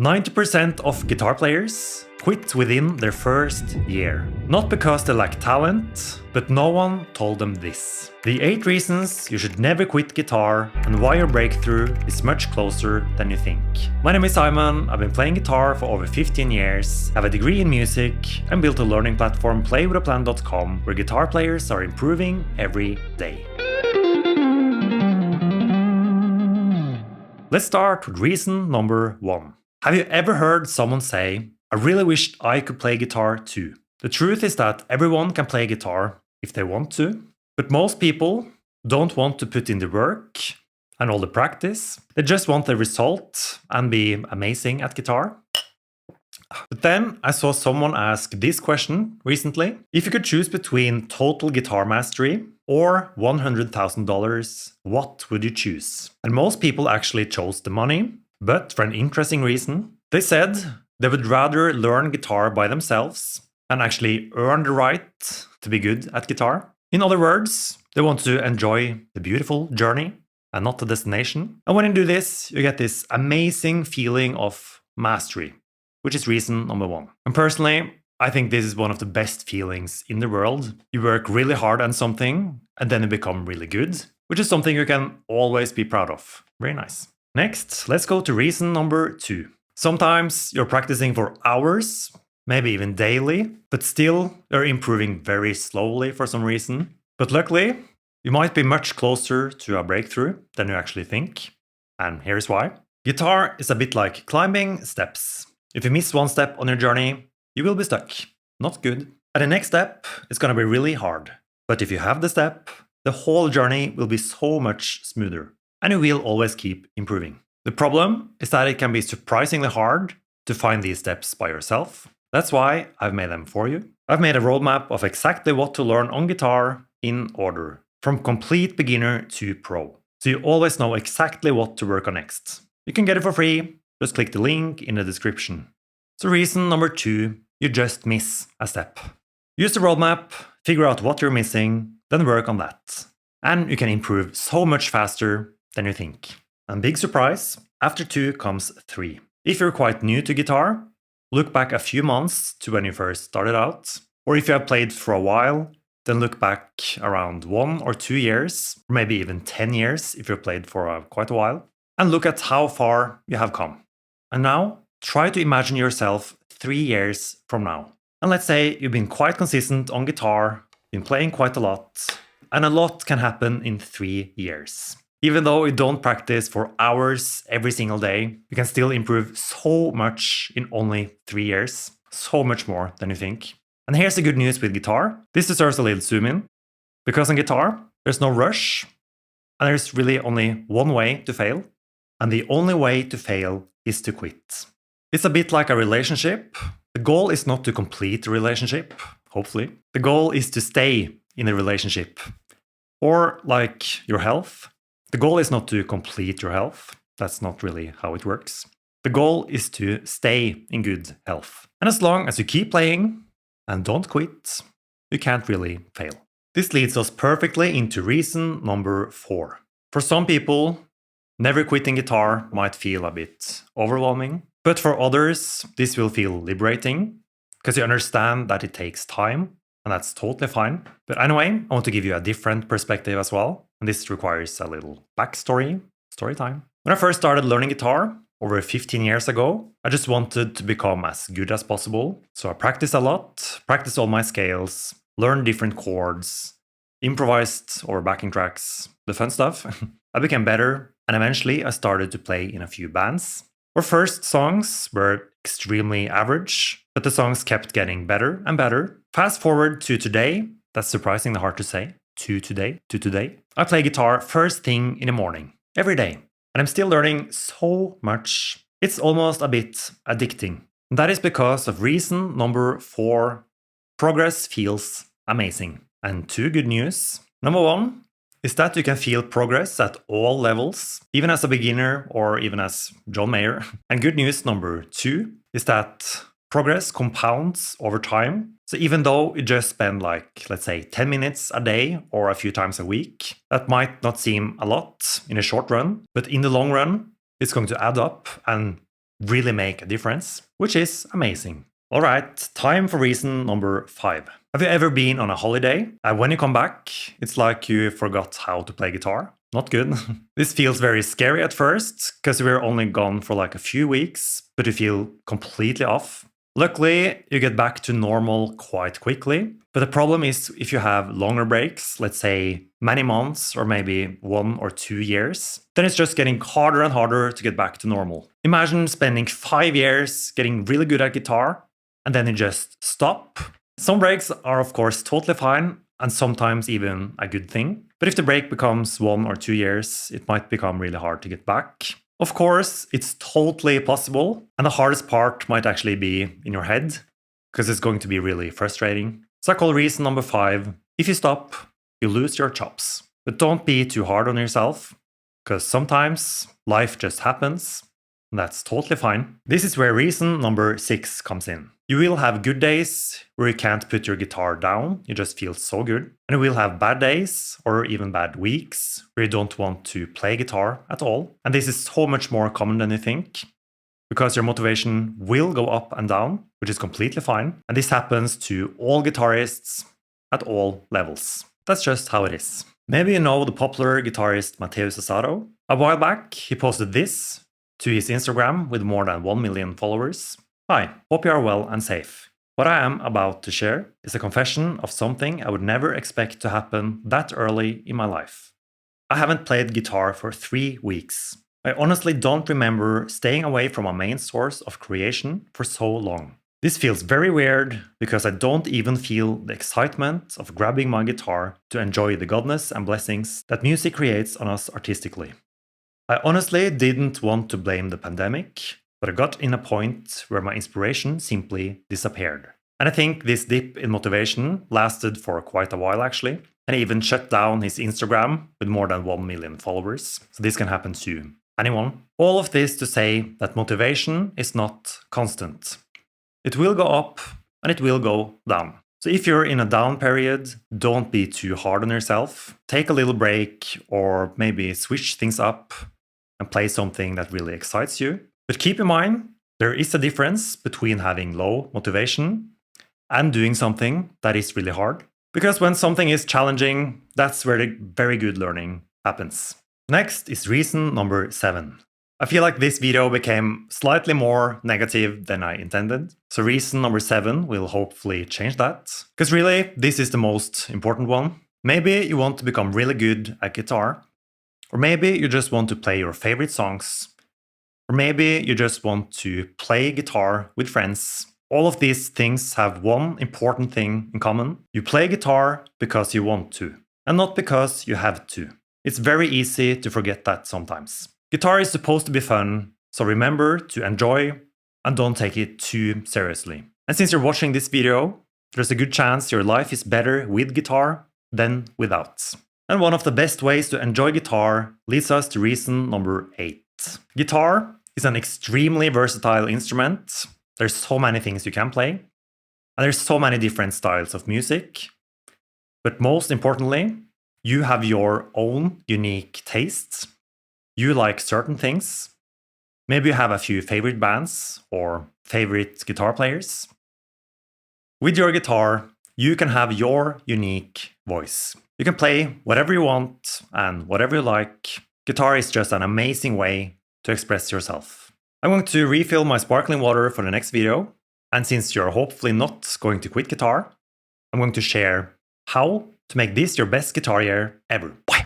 90% of guitar players quit within their first year. Not because they lack talent, but no one told them this. The 8 reasons you should never quit guitar and why your breakthrough is much closer than you think. My name is Simen, I've been playing guitar for over 15 years, have a degree in music, and built a learning platform playwithaplan.com where guitar players are improving every day. Let's start with reason number 1. Have you ever heard someone say, "I really wished I could play guitar too"? The truth is that everyone can play guitar if they want to, but most people don't want to put in the work and all the practice. They just want the result and be amazing at guitar. But then I saw someone ask this question recently. If you could choose between total guitar mastery or $100,000, what would you choose? And most people actually chose the money. But for an interesting reason. They said they would rather learn guitar by themselves and actually earn the right to be good at guitar. In other words, they want to enjoy the beautiful journey and not the destination. And when you do this, you get this amazing feeling of mastery, which is reason number 1. And personally, I think this is one of the best feelings in the world. You work really hard on something and then you become really good, which is something you can always be proud of. Very nice. Next, let's go to reason number 2. Sometimes you're practicing for hours, maybe even daily, but still you're improving very slowly for some reason. But luckily, you might be much closer to a breakthrough than you actually think. And here's why. Guitar is a bit like climbing steps. If you miss one step on your journey, you will be stuck. Not good. And the next step is going to be really hard. But if you have the step, the whole journey will be so much smoother. And you will always keep improving. The problem is that it can be surprisingly hard to find these steps by yourself. That's why I've made them for you. I've made a roadmap of exactly what to learn on guitar in order, from complete beginner to pro. So you always know exactly what to work on next. You can get it for free, just click the link in the description. So reason number 2, you just miss a step. Use the roadmap, figure out what you're missing, then work on that. And you can improve so much faster than you think. And big surprise, after 2 comes 3. If you're quite new to guitar, look back a few months to when you first started out. Or if you have played for a while, then look back around 1 or 2 years, or maybe even 10 years if you've played for quite a while, and look at how far you have come. And now, try to imagine yourself 3 years from now. And let's say you've been quite consistent on guitar, been playing quite a lot, and a lot can happen in 3 years. Even though you don't practice for hours every single day, you can still improve so much in only 3 years. So much more than you think. And here's the good news with guitar. This deserves a little zoom in. Because on guitar, there's no rush. And there's really only one way to fail. And the only way to fail is to quit. It's a bit like a relationship. The goal is not to complete the relationship, hopefully. The goal is to stay in a relationship. Or like your health. The goal is not to complete your health. That's not really how it works. The goal is to stay in good health. And as long as you keep playing and don't quit, you can't really fail. This leads us perfectly into reason number 4. For some people, never quitting guitar might feel a bit overwhelming. But for others, this will feel liberating because you understand that it takes time. And that's totally fine. But anyway, I want to give you a different perspective as well. And this requires a little backstory, story time. When I first started learning guitar over 15 years ago, I just wanted to become as good as possible. So I practiced a lot, practiced all my scales, learned different chords, improvised over backing tracks, the fun stuff. I became better, and eventually I started to play in a few bands. Our first songs were extremely average, but the songs kept getting better and better. Fast forward to today, that's surprisingly hard to say, to today. I play guitar first thing in the morning, every day. And I'm still learning so much. It's almost a bit addicting. And that is because of reason number 4, progress feels amazing. And 2 good news. Number 1 is that you can feel progress at all levels, even as a beginner or even as John Mayer. And good news number 2 is that progress compounds over time. So even though you just spend let's say 10 minutes a day or a few times a week, that might not seem a lot in a short run, but in the long run, it's going to add up and really make a difference, which is amazing. Alright, time for reason number 5. Have you ever been on a holiday and when you come back, it's like you forgot how to play guitar? Not good. This feels very scary at first because we're only gone for like a few weeks, but you feel completely off. Luckily, you get back to normal quite quickly. But the problem is if you have longer breaks, let's say many months or maybe 1 or 2 years, then it's just getting harder and harder to get back to normal. Imagine spending 5 years getting really good at guitar and then you just stop. Some breaks are of course totally fine and sometimes even a good thing. But if the break becomes 1 or 2 years, it might become really hard to get back. Of course, it's totally possible, and the hardest part might actually be in your head, because it's going to be really frustrating. So I call reason number 5, if you stop, you lose your chops. But don't be too hard on yourself, because sometimes life just happens, and that's totally fine. This is where reason number 6 comes in. You will have good days where you can't put your guitar down, you just feel so good. And you will have bad days or even bad weeks where you don't want to play guitar at all. And this is so much more common than you think, because your motivation will go up and down, which is completely fine. And this happens to all guitarists at all levels. That's just how it is. Maybe you know the popular guitarist Matteo Cesaro. A while back, he posted this to his Instagram with more than 1 million followers. Hi, hope you are well and safe. What I am about to share is a confession of something I would never expect to happen that early in my life. I haven't played guitar for 3 weeks. I honestly don't remember staying away from a main source of creation for so long. This feels very weird because I don't even feel the excitement of grabbing my guitar to enjoy the goodness and blessings that music creates on us artistically. I honestly didn't want to blame the pandemic, but I got in a point where my inspiration simply disappeared. And I think this dip in motivation lasted for quite a while actually, and he even shut down his Instagram with more than 1 million followers. So this can happen to anyone. All of this to say that motivation is not constant. It will go up and it will go down. So if you're in a down period, don't be too hard on yourself. Take a little break or maybe switch things up and play something that really excites you. But keep in mind, there is a difference between having low motivation and doing something that is really hard. Because when something is challenging, that's where the very good learning happens. Next is reason number 7. I feel like this video became slightly more negative than I intended. So reason number 7 will hopefully change that. Because really, this is the most important one. Maybe you want to become really good at guitar. Or maybe you just want to play your favorite songs. Or maybe you just want to play guitar with friends. All of these things have one important thing in common. You play guitar because you want to, and not because you have to. It's very easy to forget that sometimes. Guitar is supposed to be fun, so remember to enjoy and don't take it too seriously. And since you're watching this video, there's a good chance your life is better with guitar than without. And one of the best ways to enjoy guitar leads us to reason number 8. Guitar is an extremely versatile instrument. There's so many things you can play, and there's so many different styles of music. But most importantly, you have your own unique tastes. You like certain things. Maybe you have a few favorite bands or favorite guitar players. With your guitar, you can have your unique voice. You can play whatever you want and whatever you like. Guitar is just an amazing way to express yourself. I'm going to refill my sparkling water for the next video. And since you're hopefully not going to quit guitar, I'm going to share how to make this your best guitar year ever.